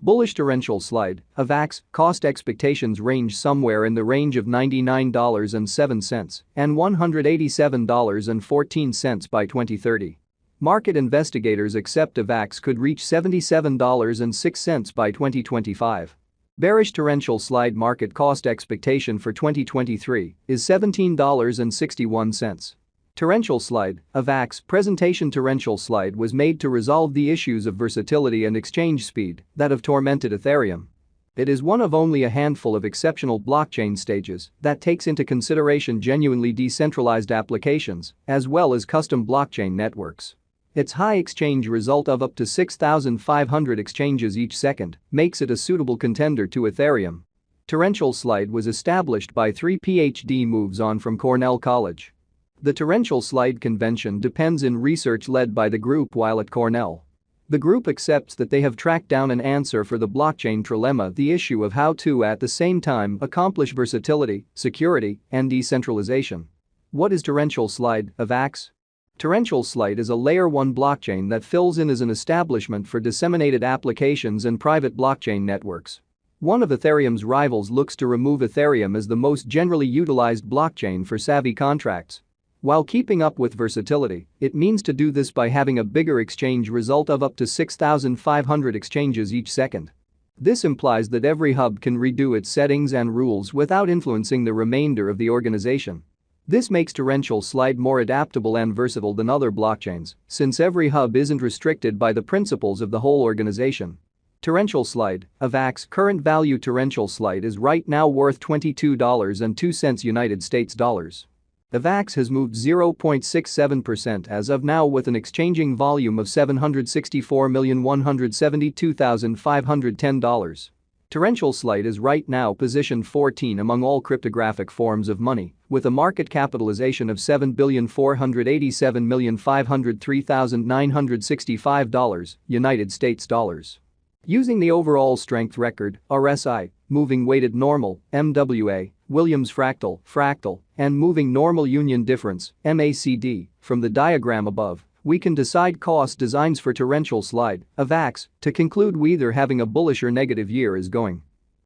Bullish torrential slide, Avax, cost expectations range somewhere in the range of $99.07 and $187.14 by 2030. Market investigators accept Avax could reach $77.06 by 2025. Bearish torrential slide market cost expectation for 2023 is $17.61. Torrential slide, Avax presentation. Torrential slide was made to resolve the issues of versatility and exchange speed that have tormented Ethereum. It is one of only a handful of exceptional blockchain stages that takes into consideration genuinely decentralized applications as well as custom blockchain networks. Its high exchange result of up to 6,500 exchanges each second makes it a suitable contender to Ethereum. Torrential slide was established by 3 PhD moves on from Cornell College. The torrential slide convention depends in research led by the group while at Cornell. The group accepts that they have tracked down an answer for the blockchain trilemma, the issue of how to at the same time accomplish versatility, security, and decentralization. What is torrential slide, Avax? Torrential slide is a layer 1 blockchain that fills in as an establishment for disseminated applications and private blockchain networks. One of Ethereum's rivals looks to remove Ethereum as the most generally utilized blockchain for savvy contracts. While keeping up with versatility, it means to do this by having a bigger exchange result of up to 6,500 exchanges each second. This implies that every hub can redo its settings and rules without influencing the remainder of the organization. This makes torrential slide more adaptable and versatile than other blockchains, since every hub isn't restricted by the principles of the whole organization. Torrential slide, Avax current value. Torrential slide is right now worth $22.02 United States dollars. Avax has moved 0.67% as of now with an exchanging volume of $764,172,510. Torrential slide is right now positioned 14 among all cryptographic forms of money, with a market capitalization of $7,487,503,965 United States dollars. Using the overall strength record, RSI, moving weighted normal, MWA, Williams fractal, and moving normal union difference, MACD, from the diagram above, we can decide cost designs for torrential slide, Avax, to conclude we either having a bullish or negative year is going.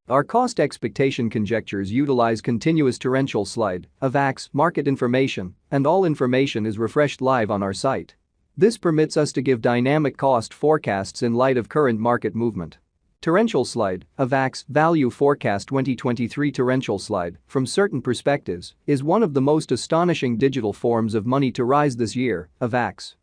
Our cost expectation conjectures utilize continuous torrential slide, Avax market information, and all information is refreshed live on our site. This permits us to give dynamic cost forecasts in light of current market movement. Torrential slide, Avax value forecast 2023. Torrential slide, from certain perspectives, is one of the most astonishing digital forms of money to rise this year, Avax.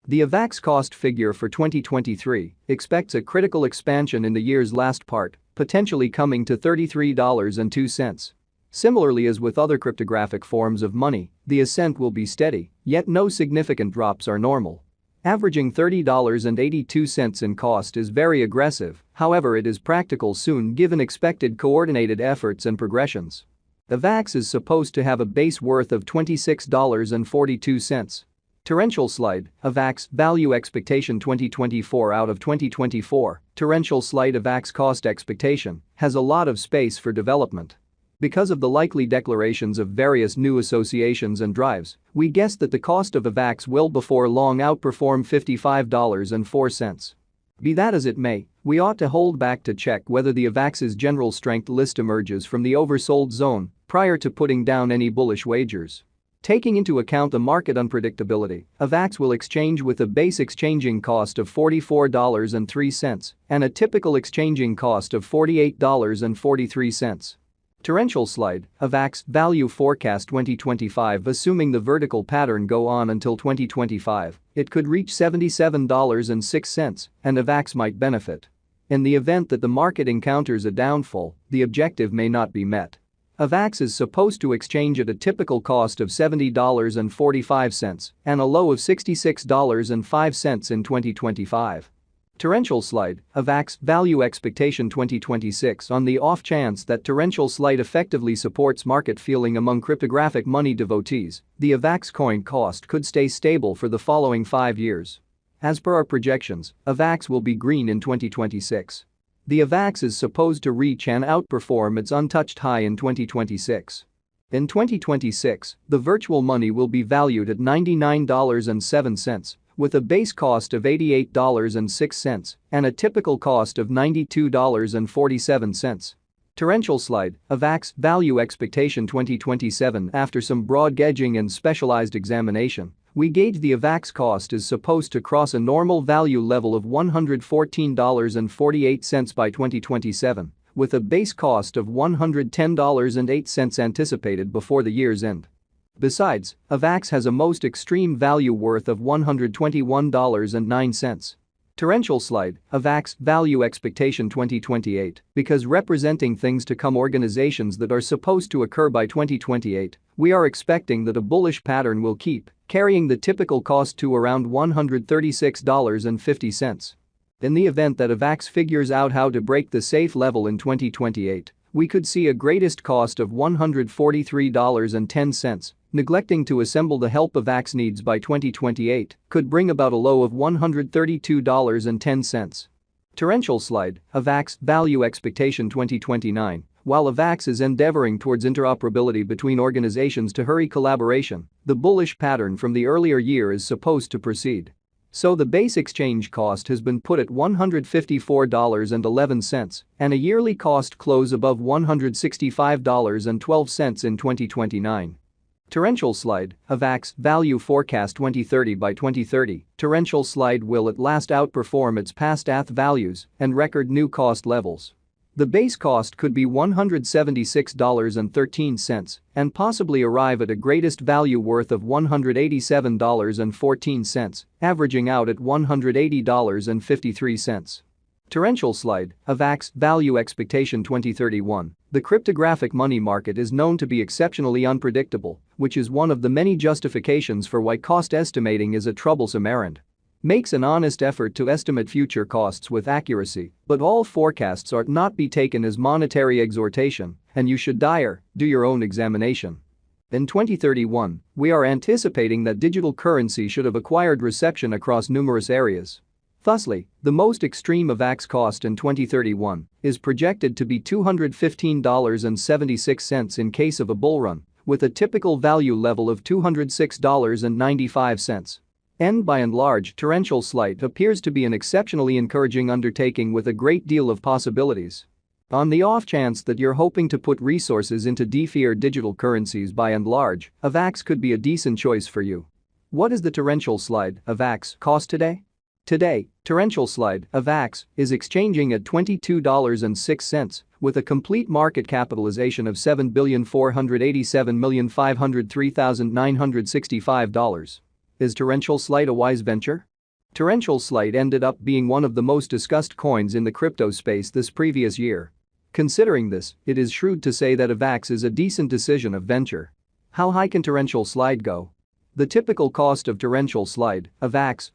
The Avax cost figure for 2023 expects a critical expansion in the year's last part, potentially coming to $33.02. Similarly as with other cryptographic forms of money, the ascent will be steady, yet no significant drops are normal. Averaging $30.82 in cost is very aggressive, however it is practical soon given expected coordinated efforts and progressions. Avax is supposed to have a base worth of $26.42. Torrential slide, Avax value expectation 2024 out of 2024, torrential slide Avax cost expectation has a lot of space for development. Because of the likely declarations of various new associations and drives, we guess that the cost of Avax will before long outperform $55.04. Be that as it may, we ought to hold back to check whether the Avax's general strength list emerges from the oversold zone prior to putting down any bullish wagers. Taking into account the market unpredictability, Avax will exchange with a base exchanging cost of $44.03 and a typical exchanging cost of $48.43. Torrential slide, Avax value forecast 2025. Assuming the vertical pattern go on until 2025, it could reach $77.06 and Avax might benefit. In the event that the market encounters a downfall, the objective may not be met. Avax is supposed to exchange at a typical cost of $70.45 and a low of $66.05 in 2025. Torrential slide, Avax value expectation 2026. On the off chance that torrential slide effectively supports market feeling among cryptographic money devotees, the Avax coin cost could stay stable for the following 5 years. As per our projections, Avax will be green in 2026. The Avax is supposed to reach and outperform its untouched high in 2026. In 2026, the virtual money will be valued at $99.07, with a base cost of $88.06 and a typical cost of $92.47. Torrential slide, Avax value expectation 2027. After some broad gauging and specialized examination, we gauge the Avax cost is supposed to cross a normal value level of $114.48 by 2027, with a base cost of $110.08 anticipated before the year's end. Besides, Avax has a most extreme value worth of $121.09. Torrential slide, Avax value expectation 2028. Because representing things to come organizations that are supposed to occur by 2028, we are expecting that a bullish pattern will keep carrying the typical cost to around $136.50. In the event that Avax figures out how to break the safe level in 2028, we could see a greatest cost of $143.10. Neglecting to assemble the help Avax needs by 2028 could bring about a low of $132.10. Torrential slide, Avax value expectation 2029. While Avax is endeavoring towards interoperability between organizations to hurry collaboration, the bullish pattern from the earlier year is supposed to proceed. So the base exchange cost has been put at $154.11 and a yearly cost close above $165.12 in 2029. Torrential slide, Avax value forecast 2030. By 2030, torrential slide will at last outperform its past ATH values and record new cost levels. The base cost could be $176.13 and possibly arrive at a greatest value worth of $187.14, averaging out at $180.53. Torrential slide, Avax value expectation 2031. The cryptographic money market is known to be exceptionally unpredictable, which is one of the many justifications for why cost estimating is a troublesome errand. Makes an honest effort to estimate future costs with accuracy, but all forecasts ought not be taken as monetary exhortation, and you should do your own examination. In 2031, we are anticipating that digital currency should have acquired reception across numerous areas. Thusly, the most extreme Avax cost in 2031 is projected to be $215.76 in case of a bull run, with a typical value level of $206.95. By and large, torrential slide appears to be an exceptionally encouraging undertaking with a great deal of possibilities. On the off chance that you're hoping to put resources into DeFi or digital currencies, by and large, Avax could be a decent choice for you. What is the torrential slide Avax cost today? Today, torrential slide Avax is exchanging at $22.06 with a complete market capitalization of $7,487,503,965. Is torrential slide a wise venture? Torrential slide ended up being one of the most discussed coins in the crypto space this previous year. Considering this, it is shrewd to say that Avax is a decent decision of venture. How high can torrential slide go? The typical cost of torrential slide Avax